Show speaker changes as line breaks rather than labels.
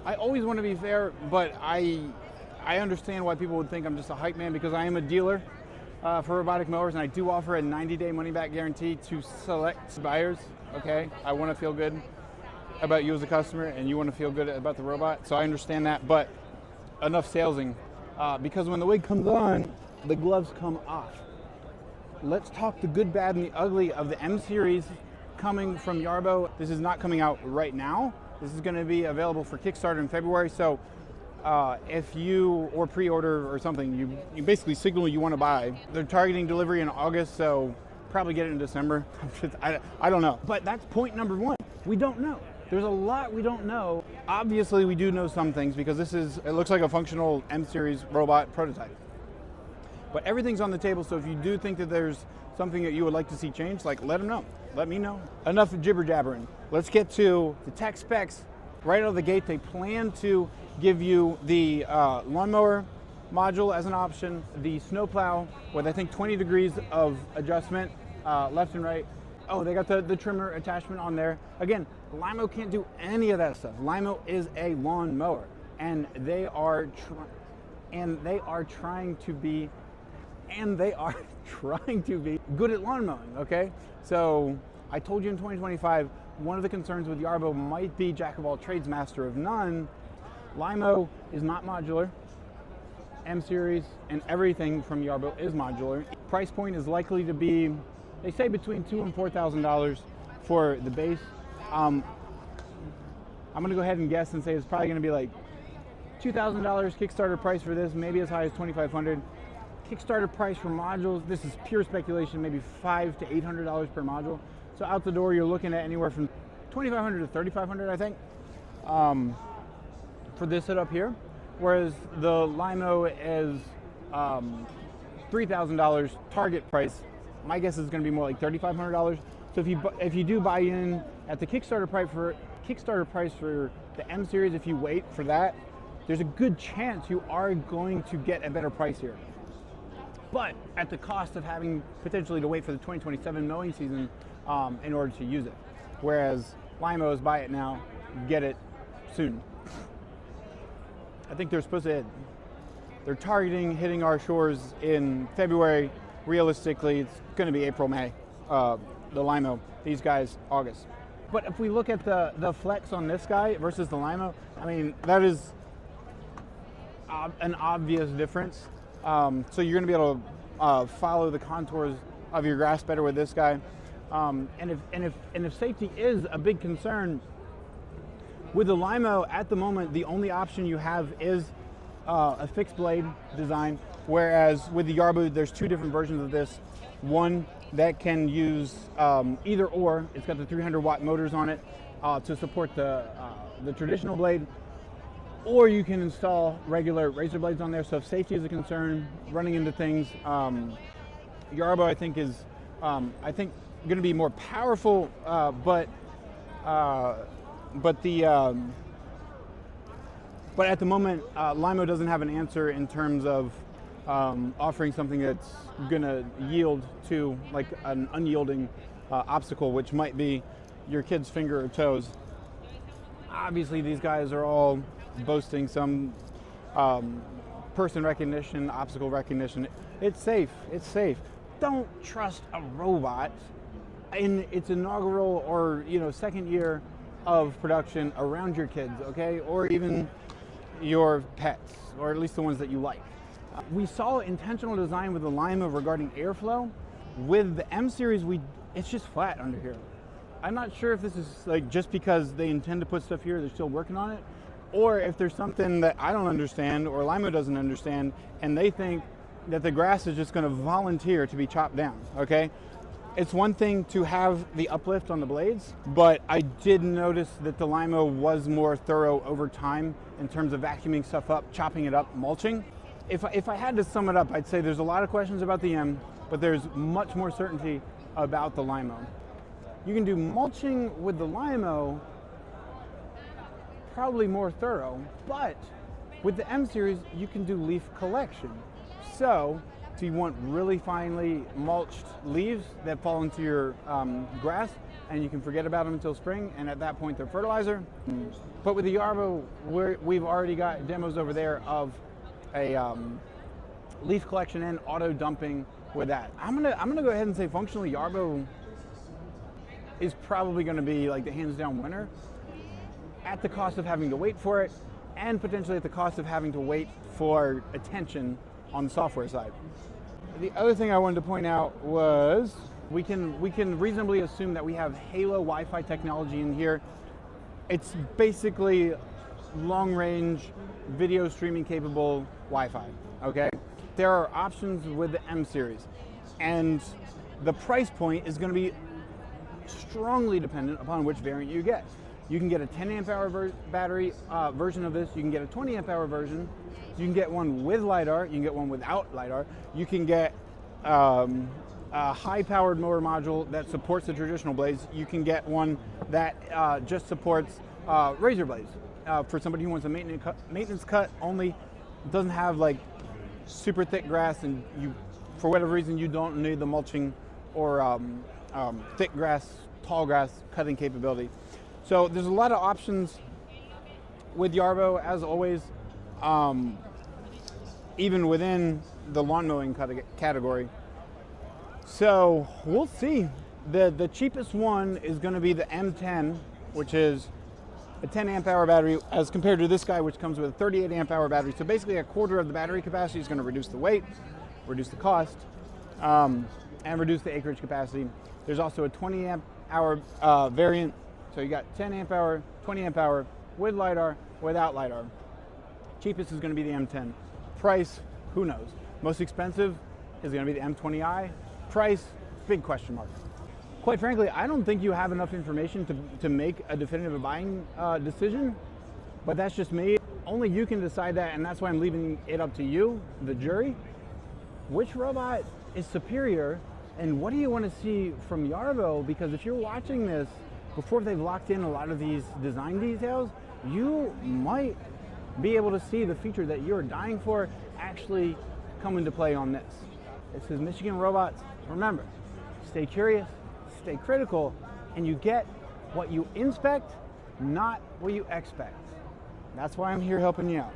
I always want to be fair, but I understand why people would think I'm just a hype man, because I am a dealer for robotic mowers, and I do offer a 90-day money-back guarantee to select buyers. Okay, I want to feel good about you as a customer, and you want to feel good about the robot, so I understand that. But enough salesing, because when the wig comes on, the gloves come off. Let's talk the good, bad, and the ugly of the M series coming from Yarbo. This is not coming out right now. This is going to be available for Kickstarter in February. So if you, or pre-order or something, you basically signal you want to buy. They're targeting delivery in August, so probably get it in December. I don't know. But that's point number one. We don't know. There's a lot we don't know. Obviously, we do know some things, because it looks like a functional M series robot prototype. But everything's on the table, so if you do think that there's something that you would like to see changed, like, let them know. Let me know. Enough jibber jabbering. Let's get to the tech specs. Right out of the gate, they plan to give you the lawnmower module as an option, the snowplow with, I think, 20 degrees of adjustment left and right. Oh, they got the trimmer attachment on there. Again, Lymow can't do any of that stuff. Lymow is a lawn mower, and they are trying to be good at lawn mowing, okay? So I told you in 2025, one of the concerns with Yarbo might be jack of all trades, master of none. Lymow is not modular. M series and everything from Yarbo is modular. Price point is likely to be, they say, between $2,000 and $4,000 for the base. I'm gonna go ahead and guess and say it's probably gonna be like $2,000 Kickstarter price for this, maybe as high as $2,500. Kickstarter price for modules, this is pure speculation, maybe $500 to $800 per module. So out the door, you're looking at anywhere from $2,500 to $3,500, I think, for this setup here. Whereas the Lymow is $3,000 target price. My guess is going to be more like $3,500. So if you do buy in at the Kickstarter price for the M series, if you wait for that, there's a good chance you are going to get a better price here. But at the cost of having potentially to wait for the 2027 mowing season in order to use it. Whereas Lymow is buy it now, get it soon. I think they're targeting hitting our shores in February. Realistically, it's going to be April, May. The Lymow, these guys, August. But if we look at the flex on this guy versus the Lymow, I mean, that is an obvious difference. So you're going to be able to follow the contours of your grass better with this guy. And if safety is a big concern with the Lymow, at the moment the only option you have is a fixed blade design, whereas with the Yarbo there's two different versions of this. One that can use either or. It's got the 300 watt motors on it to support the traditional blade. Or you can install regular razor blades on there. So if safety is a concern, running into things, Yarbo I think is going to be more powerful, but at the moment, Lymow doesn't have an answer in terms of offering something that's going to yield to like an unyielding obstacle, which might be your kid's finger or toes. Obviously, these guys are all boasting some person recognition, obstacle recognition. It's safe. It's safe. Don't trust a robot in its inaugural or second year of production around your kids, okay, or even your pets, or at least the ones that you like. We saw intentional design with the Lymow regarding airflow. With the M series, it's just flat under here. I'm not sure if this is like just because they intend to put stuff here, they're still working on it, or if there's something that I don't understand or Lymow doesn't understand, and they think that the grass is just going to volunteer to be chopped down, okay? It's one thing to have the uplift on the blades, but I did notice that the Lymow was more thorough over time in terms of vacuuming stuff up, chopping it up, mulching. If I had to sum it up, I'd say there's a lot of questions about the M, but there's much more certainty about the Lymow. You can do mulching with the Lymow, probably more thorough, but with the M series, you can do leaf collection. So you want really finely mulched leaves that fall into your grass, and you can forget about them until spring, and at that point they're fertilizer. But with the Yarbo, we've already got demos over there of a leaf collection and auto dumping with that. I'm gonna go ahead and say functionally Yarbo is probably gonna be like the hands down winner, at the cost of having to wait for it, and potentially at the cost of having to wait for attention on the software side. The other thing I wanted to point out was we can reasonably assume that we have Halo Wi-Fi technology in here. It's basically long-range video streaming capable Wi-Fi, okay? There are options with the M series, and the price point is going to be strongly dependent upon which variant you get. You can get a 10 amp hour battery version of this. You can get a 20 amp hour version. You can get one with LiDAR. You can get one without LiDAR. You can get a high-powered motor module that supports the traditional blades. You can get one that just supports razor blades for somebody who wants a maintenance cut only. It doesn't have like super thick grass, and you, for whatever reason, you don't need the mulching or thick grass, tall grass cutting capability. So there's a lot of options with Yarbo, as always, even within the lawn mowing category. So we'll see. The cheapest one is going to be the M10, which is a 10 amp hour battery, as compared to this guy, which comes with a 38 amp hour battery. So basically a quarter of the battery capacity is going to reduce the weight, reduce the cost, and reduce the acreage capacity. There's also a 20 amp hour variant. So you got 10 amp hour, 20 amp hour with LiDAR, without LiDAR. Cheapest is going to be the M10. Price, who knows? Most expensive is going to be the M20i. Price, big question mark. Quite frankly, I don't think you have enough information to make a definitive buying decision, but that's just me. Only you can decide that, and that's why I'm leaving it up to you, the jury. Which robot is superior, and what do you want to see from Yarbo? Because if you're watching this before they've locked in a lot of these design details, you might be able to see the feature that you're dying for actually come into play on this. This is Michigan Robots. Remember, stay curious, stay critical, and you get what you inspect, not what you expect. That's why I'm here helping you out.